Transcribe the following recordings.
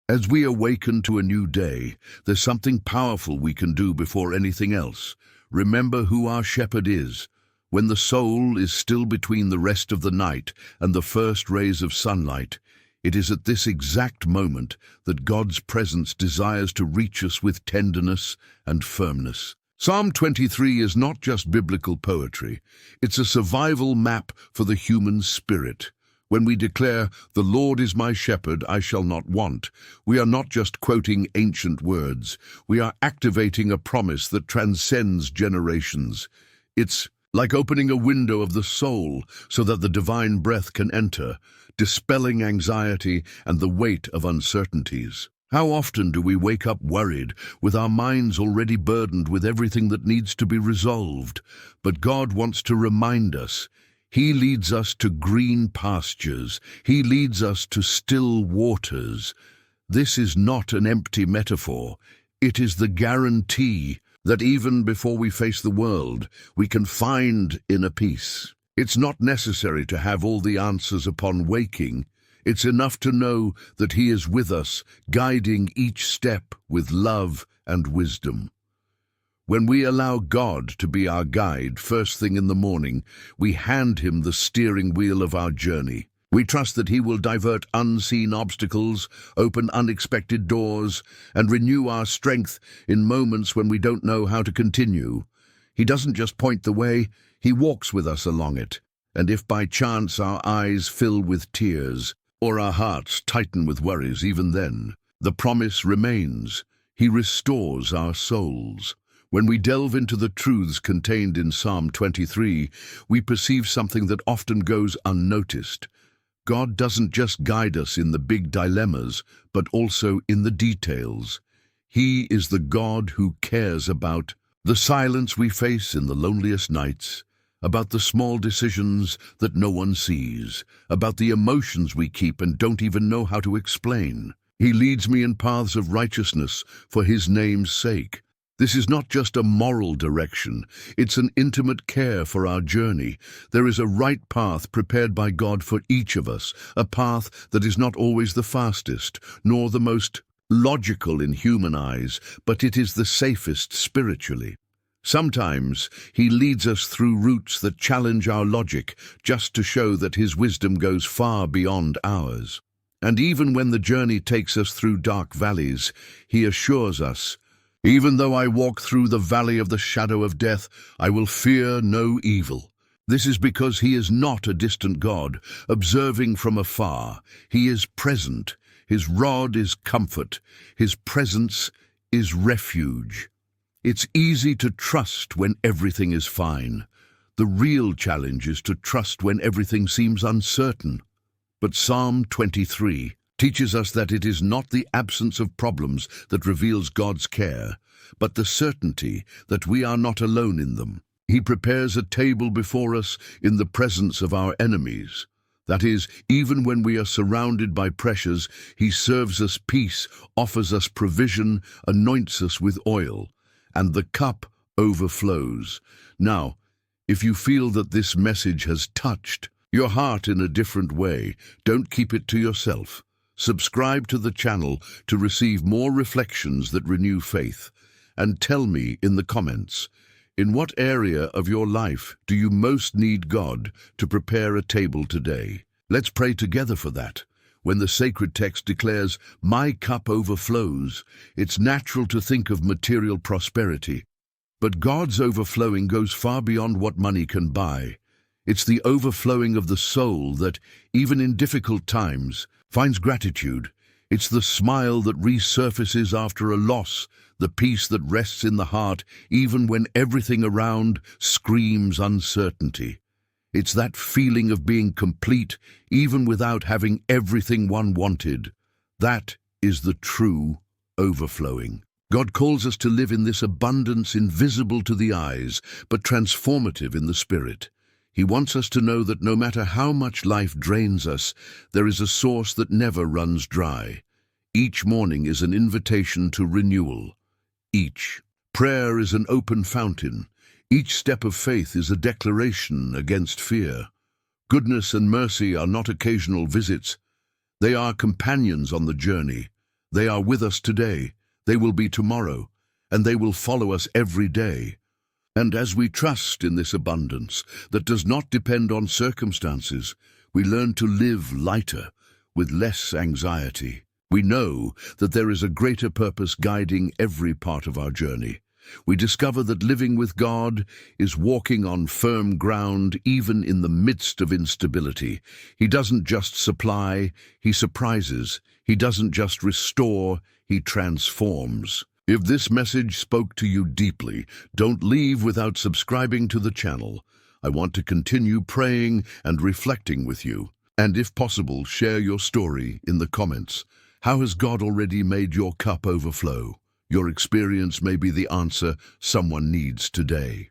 As we awaken to a new day, there's something powerful we can do before anything else. Remember who our shepherd is. When the soul is still between the rest of the night and the first rays of sunlight, it is at this exact moment that God's presence desires to reach us with tenderness and firmness. Psalm 23 is not just biblical poetry, it's a survival map for the human spirit. When we declare, "The Lord is my shepherd, I shall not want," we are not just quoting ancient words, we are activating a promise that transcends generations. It's like opening a window of the soul so that the divine breath can enter, dispelling anxiety and the weight of uncertainties. How often do we wake up worried, with our minds already burdened with everything that needs to be resolved? But God wants to remind us. He leads us to green pastures. He leads us to still waters. This is not an empty metaphor. It is the guarantee that even before we face the world, we can find inner peace. It's not necessary to have all the answers upon waking. It's enough to know that He is with us, guiding each step with love and wisdom. When we allow God to be our guide first thing in the morning, we hand Him the steering wheel of our journey. We trust that He will divert unseen obstacles, open unexpected doors, and renew our strength in moments when we don't know how to continue. He doesn't just point the way, He walks with us along it. And if by chance our eyes fill with tears, or our hearts tighten with worries, even then, the promise remains. He restores our souls. When we delve into the truths contained in Psalm 23, we perceive something that often goes unnoticed. God doesn't just guide us in the big dilemmas, but also in the details. He is the God who cares about the silence we face in the loneliest nights, about the small decisions that no one sees, about the emotions we keep and don't even know how to explain. He leads me in paths of righteousness for His name's sake. This is not just a moral direction, it's an intimate care for our journey. There is a right path prepared by God for each of us, a path that is not always the fastest, nor the most logical in human eyes, but it is the safest spiritually. Sometimes He leads us through routes that challenge our logic, just to show that His wisdom goes far beyond ours. And even when the journey takes us through dark valleys, He assures us, "Even though I walk through the valley of the shadow of death, I will fear no evil." This is because He is not a distant God, observing from afar. He is present. His rod is comfort. His presence is refuge. It's easy to trust when everything is fine. The real challenge is to trust when everything seems uncertain. But Psalm 23 teaches us that it is not the absence of problems that reveals God's care, but the certainty that we are not alone in them. He prepares a table before us in the presence of our enemies. That is, even when we are surrounded by pressures, He serves us peace, offers us provision, anoints us with oil, and the cup overflows. Now, if you feel that this message has touched your heart in a different way, don't keep it to yourself. Subscribe to the channel to receive more reflections that renew faith. And tell me in the comments, in what area of your life do you most need God to prepare a table today? Let's pray together for that. When the sacred text declares, "My cup overflows," it's natural to think of material prosperity. But God's overflowing goes far beyond what money can buy. It's the overflowing of the soul that, even in difficult times, finds gratitude. It's the smile that resurfaces after a loss, the peace that rests in the heart even when everything around screams uncertainty. It's that feeling of being complete even without having everything one wanted. That is the true overflowing. God calls us to live in this abundance invisible to the eyes, but transformative in the spirit. He wants us to know that no matter how much life drains us, there is a source that never runs dry. Each morning is an invitation to renewal. Each prayer is an open fountain. Each step of faith is a declaration against fear. Goodness and mercy are not occasional visits. They are companions on the journey. They are with us today, they will be tomorrow, and they will follow us every day. And as we trust in this abundance that does not depend on circumstances, we learn to live lighter, with less anxiety. We know that there is a greater purpose guiding every part of our journey. We discover that living with God is walking on firm ground even in the midst of instability. He doesn't just supply, He surprises. He doesn't just restore, He transforms. If this message spoke to you deeply, don't leave without subscribing to the channel. I want to continue praying and reflecting with you. And if possible, share your story in the comments. How has God already made your cup overflow? Your experience may be the answer someone needs today.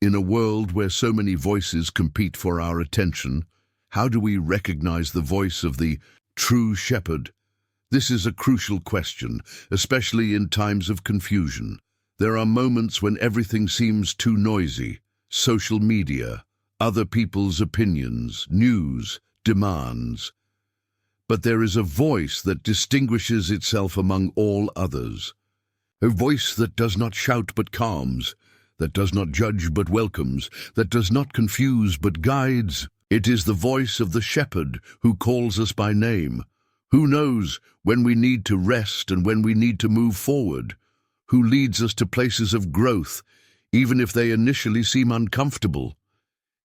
In a world where so many voices compete for our attention, how do we recognize the voice of the true shepherd? This is a crucial question, especially in times of confusion. There are moments when everything seems too noisy. Social media, other people's opinions, news, demands. But there is a voice that distinguishes itself among all others. A voice that does not shout but calms, that does not judge but welcomes, that does not confuse but guides. It is the voice of the shepherd who calls us by name, who knows when we need to rest and when we need to move forward, who leads us to places of growth, even if they initially seem uncomfortable.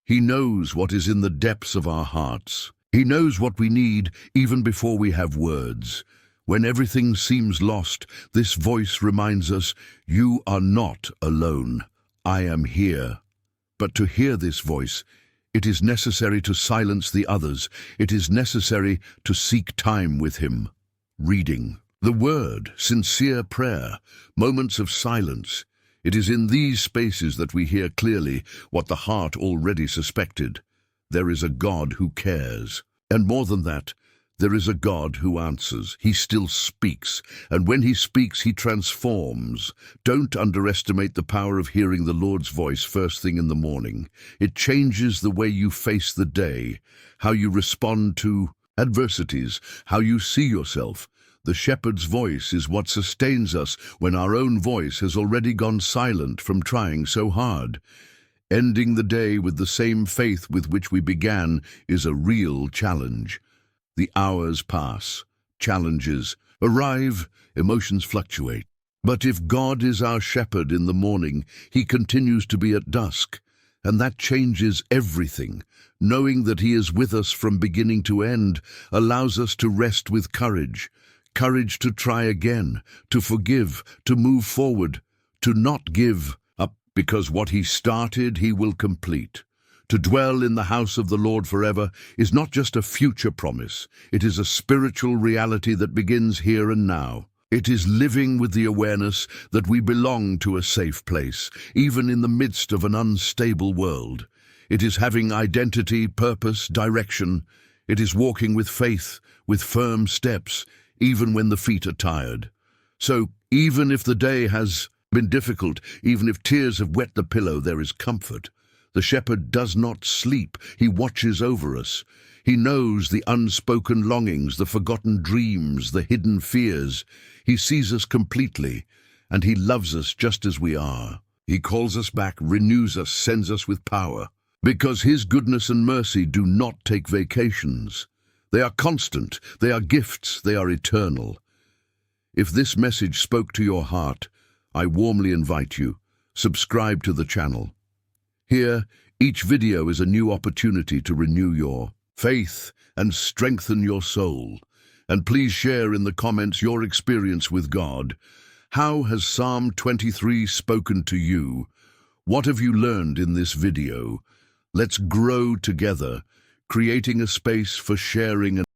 He knows what is in the depths of our hearts. He knows what we need even before we have words. When everything seems lost, this voice reminds us, you are not alone. I am here. But to hear this voice, it is necessary to silence the others. It is necessary to seek time with Him. Reading the Word, sincere prayer, moments of silence. It is in these spaces that we hear clearly what the heart already suspected. There is a God who cares. And more than that, there is a God who answers. He still speaks, and when He speaks, He transforms. Don't underestimate the power of hearing the Lord's voice first thing in the morning. It changes the way you face the day, how you respond to adversities, how you see yourself. The shepherd's voice is what sustains us when our own voice has already gone silent from trying so hard. Ending the day with the same faith with which we began is a real challenge. The hours pass, challenges arrive, emotions fluctuate. But if God is our shepherd in the morning, He continues to be at dusk, and that changes everything. Knowing that He is with us from beginning to end allows us to rest with courage. Courage to try again, to forgive, to move forward, to not give up, because what He started, He will complete. To dwell in the house of the Lord forever is not just a future promise. It is a spiritual reality that begins here and now. It is living with the awareness that we belong to a safe place, even in the midst of an unstable world. It is having identity, purpose, direction. It is walking with faith, with firm steps, even when the feet are tired. So, even if the day has been difficult, even if tears have wet the pillow, there is comfort. The shepherd does not sleep. He watches over us. He knows the unspoken longings, the forgotten dreams, the hidden fears. He sees us completely, and He loves us just as we are. He calls us back, renews us, sends us with power. Because His goodness and mercy do not take vacations. They are constant, they are gifts, they are eternal. If this message spoke to your heart, I warmly invite you, subscribe to the channel. Here, each video is a new opportunity to renew your faith and strengthen your soul. And please share in the comments your experience with God. How has Psalm 23 spoken to you? What have you learned in this video? Let's grow together, creating a space for sharing and